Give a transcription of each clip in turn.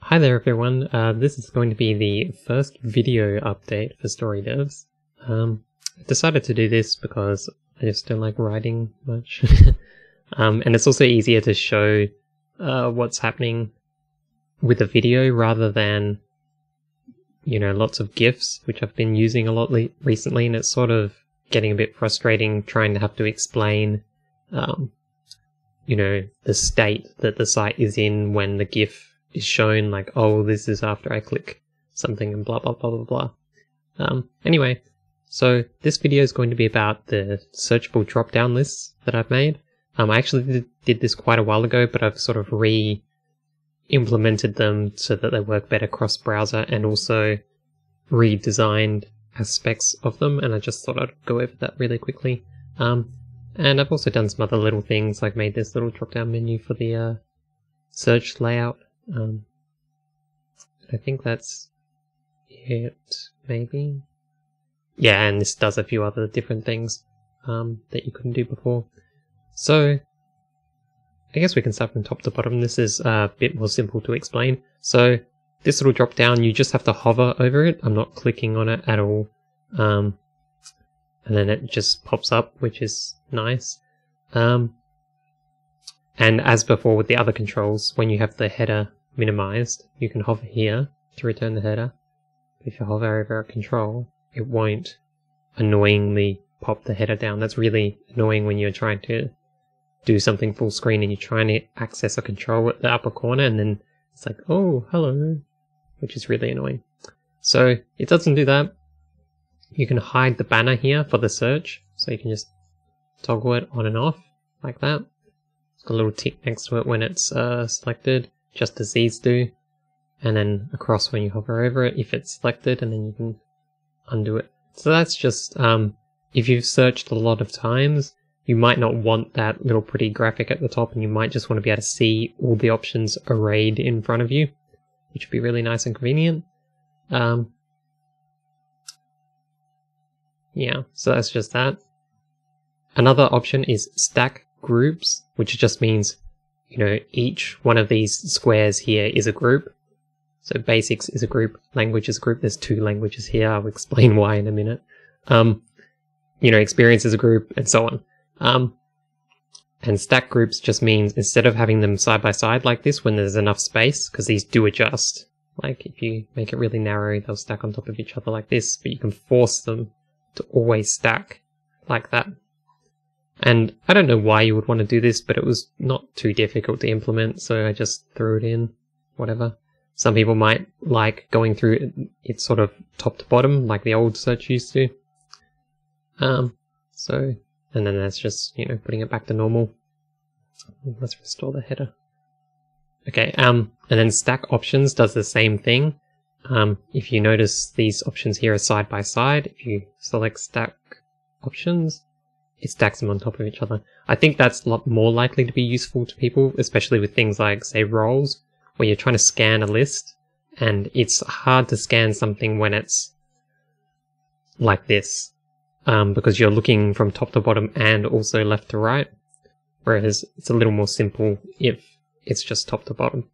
Hi there everyone, this is going to be the first video update for StoryDevs. I decided to do this because I just don't like writing much. And it's also easier to show what's happening with a video rather than, lots of GIFs, which I've been using a lot recently, and it's sort of getting a bit frustrating trying to have to explain, the state that the site is in when the GIF is shown, like, oh, this is after I click something and blah, blah, blah, blah, blah. Anyway, so this video is going to be about the searchable drop-down lists that I've made. I actually did this quite a while ago, but I've sort of re-implemented them so that they work better cross-browser and also redesigned aspects of them, and I just thought I'd go over that really quickly. And I've also done some other little things, like made this little drop-down menu for the search layout. I think that's it, maybe. Yeah, and this does a few other different things that you couldn't do before. So, I guess we can start from top to bottom. This is a bit more simple to explain. So, this little drop down, you just have to hover over it. I'm not clicking on it at all. And then it just pops up, which is nice. And as before with the other controls, when you have the header minimized, you can hover here to return the header. If you hover over a control, it won't annoyingly pop the header down. That's really annoying when you're trying to do something full screen and you're trying to access a control at the upper corner and then it's like, oh, hello, which is really annoying. So it doesn't do that. You can hide the banner here for the search, so you can just toggle it on and off like that. It's got a little tick next to it when it's selected, just as these do, and then across when you hover over it if it's selected, and then you can undo it. So that's just, if you've searched a lot of times, you might not want that little pretty graphic at the top, and you might just want to be able to see all the options arrayed in front of you, which would be really nice and convenient. Yeah, so that's just that. Another option is stack groups, which just means, each one of these squares here is a group. So basics is a group, language is a group. There's 2 languages here. I'll explain why in a minute. Experience is a group, and so on. And stack groups just means instead of having them side by side like this when there's enough space, because these do adjust. Like if you make it really narrow, they'll stack on top of each other like this, but you can force them to always stack like that. And I don't know why you would want to do this, but it was not too difficult to implement, so I just threw it in, whatever. Some people might like going through it sort of top to bottom, like the old search used to. And then that's just, putting it back to normal. Let's restore the header. Okay, and then stack options does the same thing. If you notice these options here are side by side, if you select stack options, it stacks them on top of each other. I think that's a lot more likely to be useful to people, especially with things like, say, roles, where you're trying to scan a list, and it's hard to scan something when it's like this, because you're looking from top to bottom and also left to right, whereas it's a little more simple if it's just top to bottom.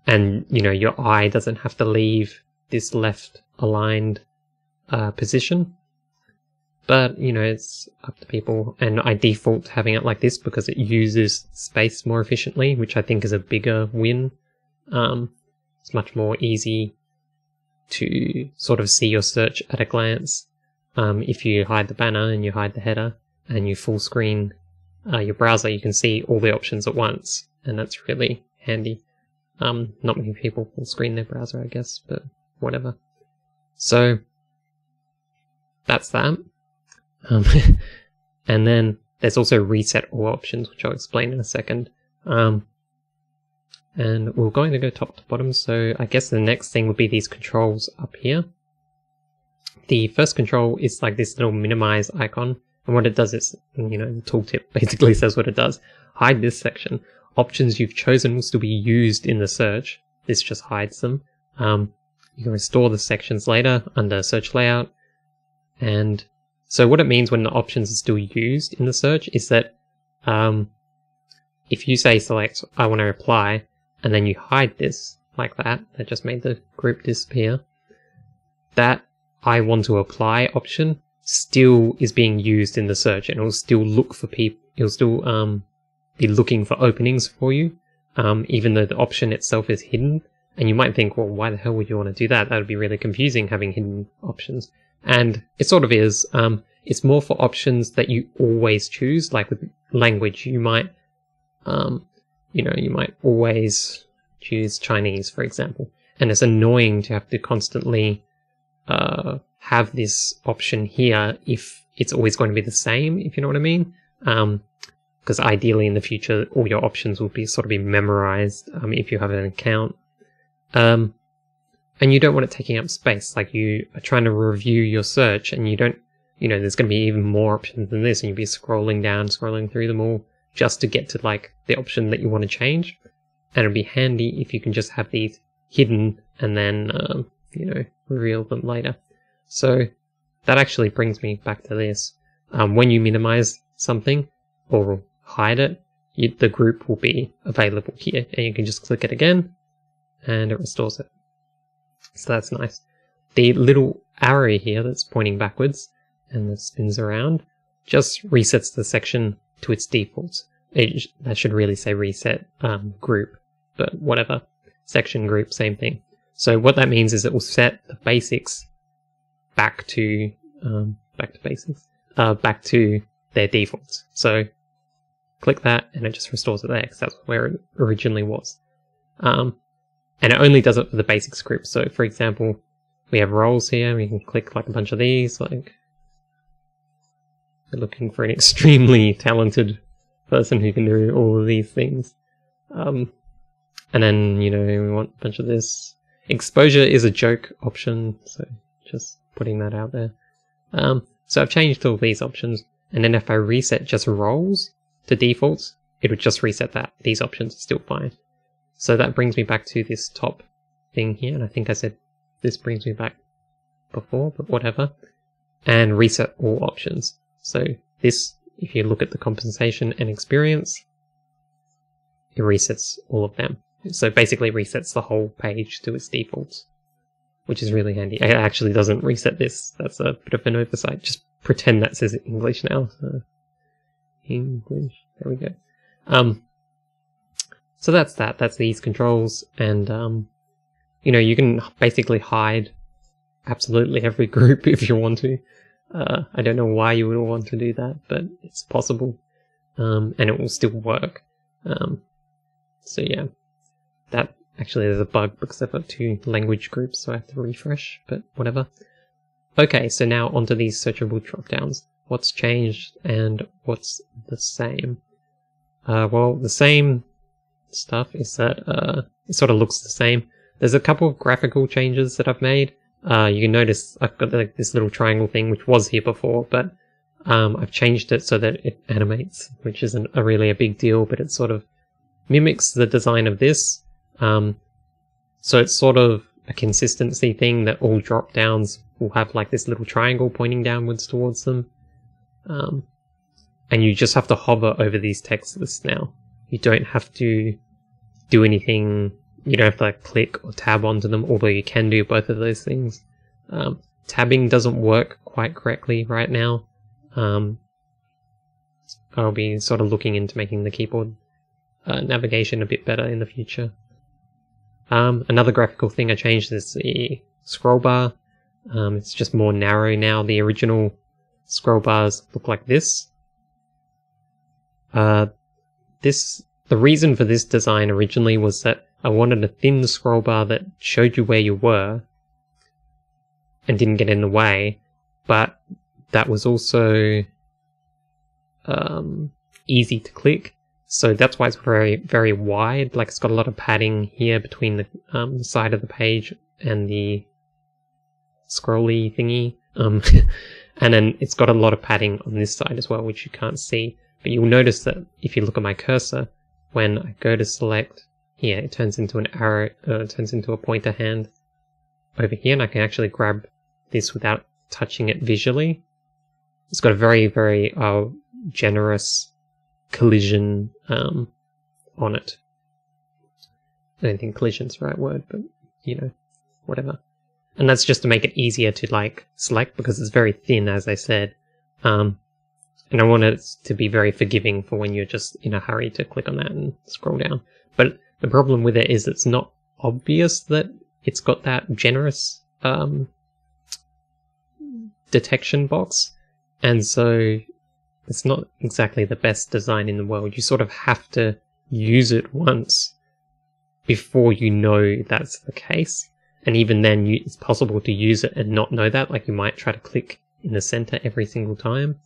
And, your eye doesn't have to leave this left aligned position. But, it's up to people, and I default to having it like this because it uses space more efficiently, which I think is a bigger win. It's much more easy to sort of see your search at a glance. If you hide the banner and you hide the header and you full screen your browser, you can see all the options at once, and that's really handy. Not many people full screen their browser, I guess, but whatever. So, that's that. And then there's also reset all options, which I'll explain in a second. And we're going to go top to bottom, so I guess the next thing would be these controls up here. The first control is like this little minimize icon, and what it does is, the tooltip basically says what it does. Hide this section. Options you've chosen will still be used in the search. This just hides them. You can restore the sections later under search layout, and so what it means when the options are still used in the search is that if you say select I want to reply, and then you hide this, like that just made the group disappear, that I want to apply option still is being used in the search, and it'll still look for people, it'll still be looking for openings for you, even though the option itself is hidden. And you might think, well, why the hell would you want to do that? That would be really confusing, having hidden options. And it sort of is. It's more for options that you always choose. Like with language, you might, you might always choose Chinese, for example. And it's annoying to have to constantly have this option here if it's always going to be the same, if you know what I mean. Because ideally in the future, all your options will be sort of be memorized if you have an account. And you don't want it taking up space. Like, you are trying to review your search and you don't, there's going to be even more options than this, and you'll be scrolling down, scrolling through them all just to get to like the option that you want to change. And it'll be handy if you can just have these hidden and then, reveal them later. So that actually brings me back to this. When you minimize something or hide it, the group will be available here, and you can just click it again and it restores it. So that's nice. The little arrow here that's pointing backwards and that spins around just resets the section to its defaults. That should really say reset group, but whatever. Section, group, same thing. So what that means is it will set the basics back to their defaults. So click that and it just restores it there, because that's where it originally was. And it only does it for the basics group. So for example, we have roles here. We can click like a bunch of these, like we're looking for an extremely talented person who can do all of these things. And then, we want a bunch of this. Exposure is a joke option, so just putting that out there. So I've changed all these options, and then if I reset just roles to defaults, it would just reset that. These options are still fine. So that brings me back to this top thing here, and I think I said this brings me back before, but whatever. And reset all options. So this, if you look at the compensation and experience, it resets all of them. So basically resets the whole page to its defaults, which is really handy. It actually doesn't reset this. That's a bit of an oversight. Just pretend that says English now. So English. There we go. So that's that. That's these controls. And, you can basically hide absolutely every group if you want to. I don't know why you would want to do that, but it's possible. And it will still work. So yeah. That actually there's a bug because I've got 2 language groups, so I have to refresh, but whatever. Okay, so now onto these searchable dropdowns. What's changed and what's the same? Well, the same stuff is that it sort of looks the same. There's a couple of graphical changes that I've made. You can notice I've got like this little triangle thing, which was here before, but I've changed it so that it animates, which isn't really a big deal, but it sort of mimics the design of this. So it's sort of a consistency thing that all drop downs will have like this little triangle pointing downwards towards them. And you just have to hover over these text lists now. You don't have to do anything. You don't have to like click or tab onto them, although you can do both of those things. Tabbing doesn't work quite correctly right now. I'll be sort of looking into making the keyboard navigation a bit better in the future. Another graphical thing I changed is the scroll bar. It's just more narrow now. The original scroll bars look like this. The reason for this design originally was that I wanted a thin scroll bar that showed you where you were and didn't get in the way, but that was also easy to click. So that's why it's very, very wide. Like, it's got a lot of padding here between the side of the page and the scrolly thingy. And then it's got a lot of padding on this side as well, which you can't see. But you'll notice that if you look at my cursor, when I go to select here, it turns into an arrow, it turns into a pointer hand over here, and I can actually grab this without touching it visually. It's got a very, very generous collision on it. I don't think collision's the right word, but, you know, whatever. And that's just to make it easier to, like, select, because it's very thin, as I said. And I want it to be very forgiving for when you're just in a hurry to click on that and scroll down. But the problem with it is it's not obvious that it's got that generous detection box. And so it's not exactly the best design in the world. You sort of have to use it once before you know that's the case. And even then, it's possible to use it and not know that. Like, you might try to click in the center every single time,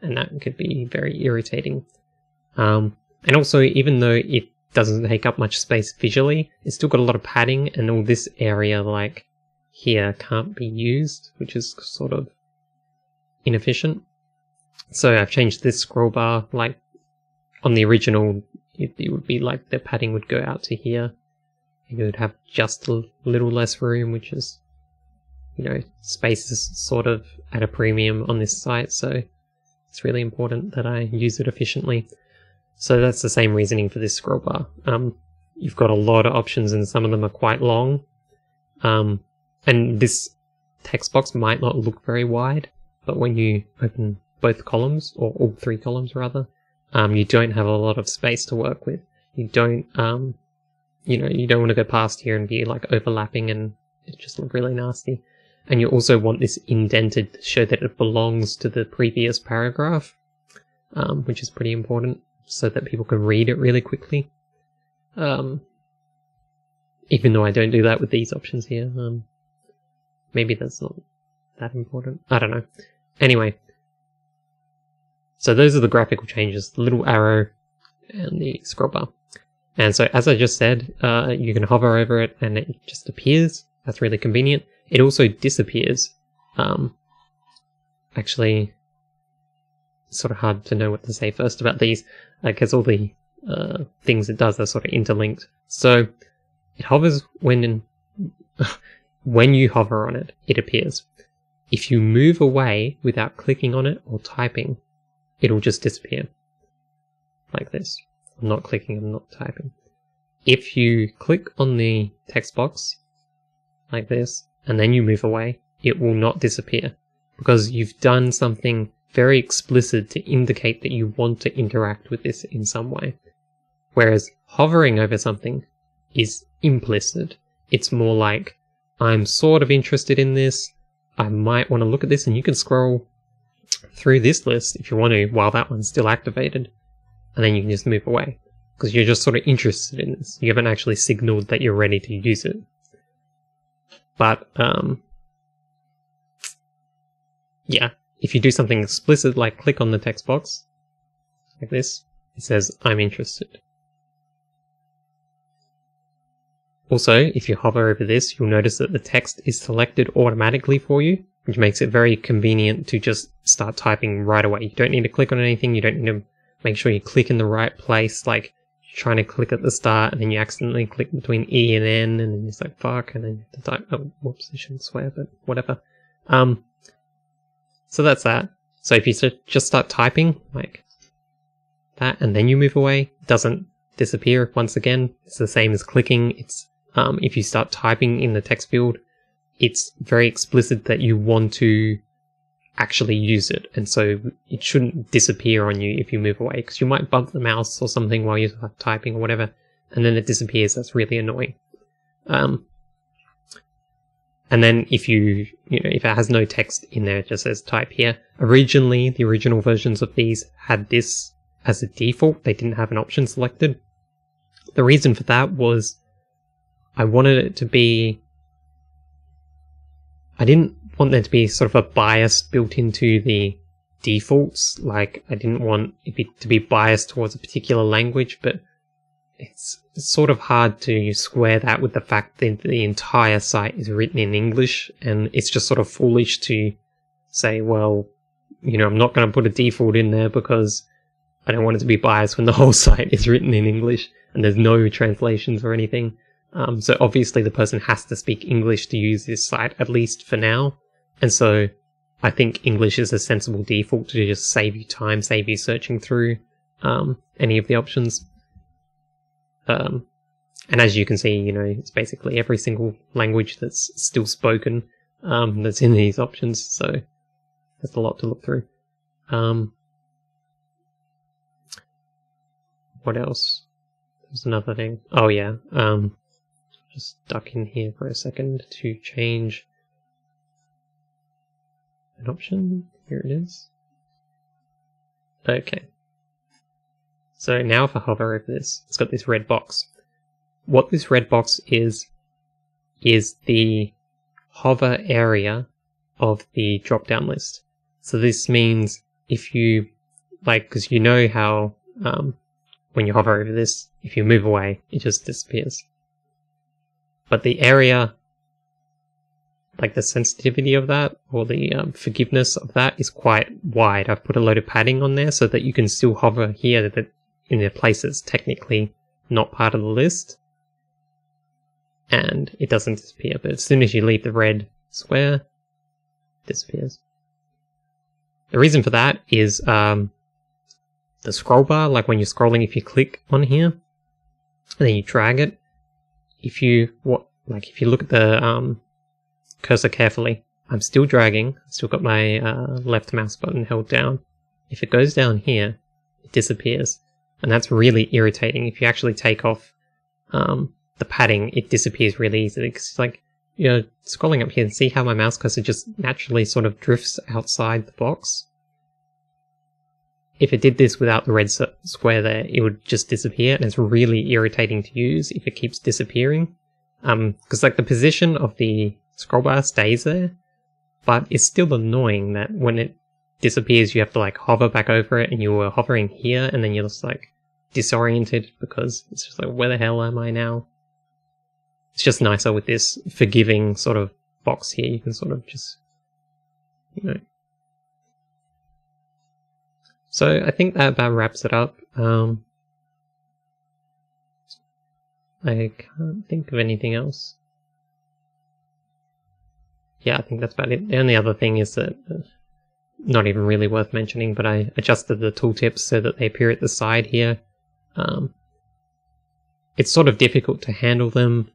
and that could be very irritating. And also, even though it doesn't take up much space visually, it's still got a lot of padding, and all this area, like here, can't be used, which is sort of inefficient. So I've changed this scroll bar. Like, on the original, it would be like the padding would go out to here. You would have just a little less room, which is, you know, space is sort of at a premium on this site, so it's really important that I use it efficiently. So that's the same reasoning for this scroll bar. You've got a lot of options, and some of them are quite long. And this text box might not look very wide, but when you open both columns, or all three columns rather, you don't have a lot of space to work with. You don't, you know, you don't want to go past here and be like overlapping and it just look really nasty. And you also want this indented to show that it belongs to the previous paragraph, which is pretty important, so that people can read it really quickly. Even though I don't do that with these options here. Maybe that's not that important. I don't know. Anyway. So those are the graphical changes, the little arrow and the scroll bar. And so, as I just said, you can hover over it and it just appears. That's really convenient. It also disappears. Actually, it's sort of hard to know what to say first about these, because all the things it does are sort of interlinked. So, it hovers when you hover on it, it appears. If you move away without clicking on it or typing, it'll just disappear. Like this. I'm not clicking, I'm not typing. If you click on the text box, like this, and then you move away, it will not disappear, because you've done something very explicit to indicate that you want to interact with this in some way. Whereas hovering over something is implicit. It's more like, I'm sort of interested in this, I might want to look at this, and you can scroll through this list if you want to while that one's still activated. And then you can just move away, because you're just sort of interested in this. You haven't actually signaled that you're ready to use it. But, yeah, if you do something explicit, like click on the text box, like this, it says, I'm interested. Also, if you hover over this, you'll notice that the text is selected automatically for you, which makes it very convenient to just start typing right away. You don't need to click on anything, you don't need to make sure you click in the right place, like you're trying to click at the start and then you accidentally click between E and N and then it's like fuck, and then you have to type, oh whoops, I shouldn't swear, but whatever. So that's that. So if you just start typing like that and then you move away, it doesn't disappear once again. It's the same as clicking. It's if you start typing in the text field, it's very explicit that you want to actually use it, and so it shouldn't disappear on you if you move away, because you might bump the mouse or something while you're typing or whatever, and then it disappears. That's really annoying. And then if if it has no text in there, it just says type here. Originally, the original versions of these had this as a default. They didn't have an option selected. The reason for that was I wanted it to be, I didn't want there to be sort of a bias built into the defaults. Like, I didn't want it to be biased towards a particular language, but it's sort of hard to square that with the fact that the entire site is written in English, and it's just sort of foolish to say, well, I'm not going to put a default in there because I don't want it to be biased when the whole site is written in English and there's no translations or anything. So obviously the person has to speak English to use this site, at least for now. And so I think English is a sensible default to just save you time, save you searching through any of the options. And as you can see, you know, it's basically every single language that's still spoken that's in these options, so there's a lot to look through. What else? There's another thing. Oh yeah, just stuck in here for a second to change an option. Here it is. Okay. So now if I hover over this, it's got this red box. What this red box is the hover area of the drop-down list. So this means if you, like, because you know how when you hover over this, if you move away, it just disappears. But the area, like the sensitivity of that, or the forgiveness of that is quite wide. I've put a load of padding on there so that you can still hover here that in a place that's technically not part of the list. And it doesn't disappear, but as soon as you leave the red square, it disappears. The reason for that is the scroll bar, like when you're scrolling, if you click on here, and then you drag it, if you look at the cursor carefully, I'm still dragging, I've still got my left mouse button held down. If it goes down here, it disappears. And that's really irritating. If you actually take off the padding, it disappears really easily. Because it's like, you know, scrolling up here and see how my mouse cursor just naturally sort of drifts outside the box. If it did this without the red square there, it would just disappear, and it's really irritating to use if it keeps disappearing. Because like the position of the scroll bar stays there, but it's still annoying that when it disappears, you have to like hover back over it, and you were hovering here, and then you're just like disoriented because it's just like, where the hell am I now? It's just nicer with this forgiving sort of box here. You can sort of just, you know. So I think that about wraps it up. I can't think of anything else. Yeah, I think that's about it. The only other thing is that, not even really worth mentioning, but I adjusted the tooltips so that they appear at the side here. It's sort of difficult to handle them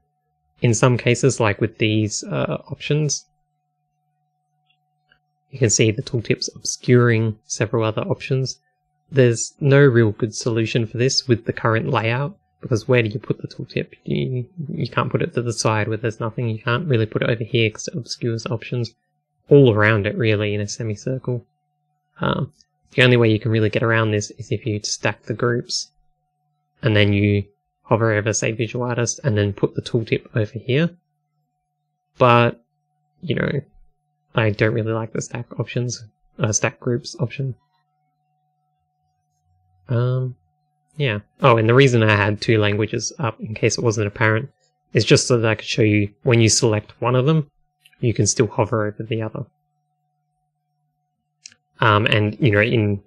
in some cases, like with these options. You can see the tooltips obscuring several other options. There's no real good solution for this with the current layout, because where do you put the tooltip? You can't put it to the side where there's nothing. You can't really put it over here because it obscures options all around it, really, in a semicircle. The only way you can really get around this is if you stack the groups, and then you hover over, say, Visual Artist, and then put the tooltip over here. But, you know, I don't really like the stack groups option. Yeah. Oh, and the reason I had two languages up, in case it wasn't apparent, is just so that I could show you when you select one of them, you can still hover over the other. And, you know, in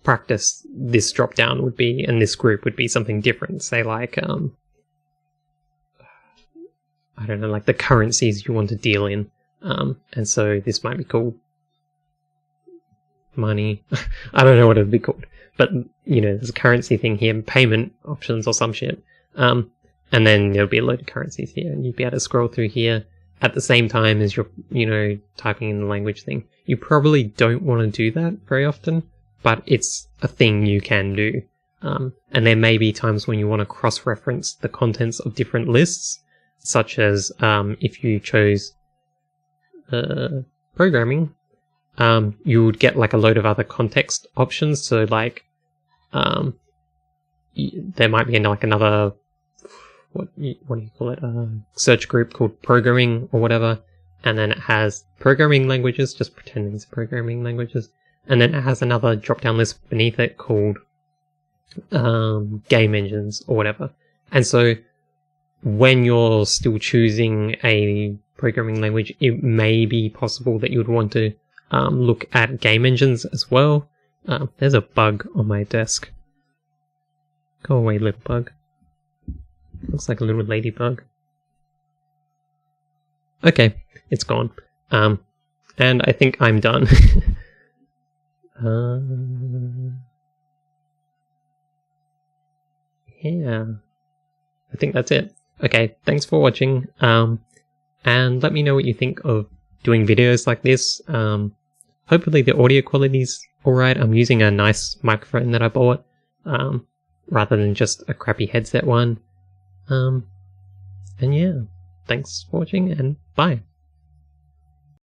practice, this drop down would be, and this group would be something different. Say like, I don't know, like the currencies you want to deal in. And so this might be called money. I don't know what it would be called. But, you know, there's a currency thing here, payment options or some shit. And then there'll be a load of currencies here, and you'd be able to scroll through here at the same time as you're, you know, typing in the language thing. You probably don't want to do that very often, but it's a thing you can do. And there may be times when you want to cross-reference the contents of different lists, such as if you chose programming, you would get like a load of other context options. So like, there might be like another, what do you call it, search group called programming or whatever, and then it has programming languages, just pretending it's programming languages, and then it has another drop-down list beneath it called game engines or whatever. And so when you're still choosing a programming language, it may be possible that you would want to look at game engines as well. There's a bug on my desk. Go away, little bug. Looks like a little ladybug. Okay, it's gone. And I think I'm done. Yeah. I think that's it. Okay, thanks for watching. And let me know what you think of doing videos like this. Hopefully the audio quality's alright. I'm using a nice microphone that I bought, rather than just a crappy headset one. And yeah, thanks for watching and bye.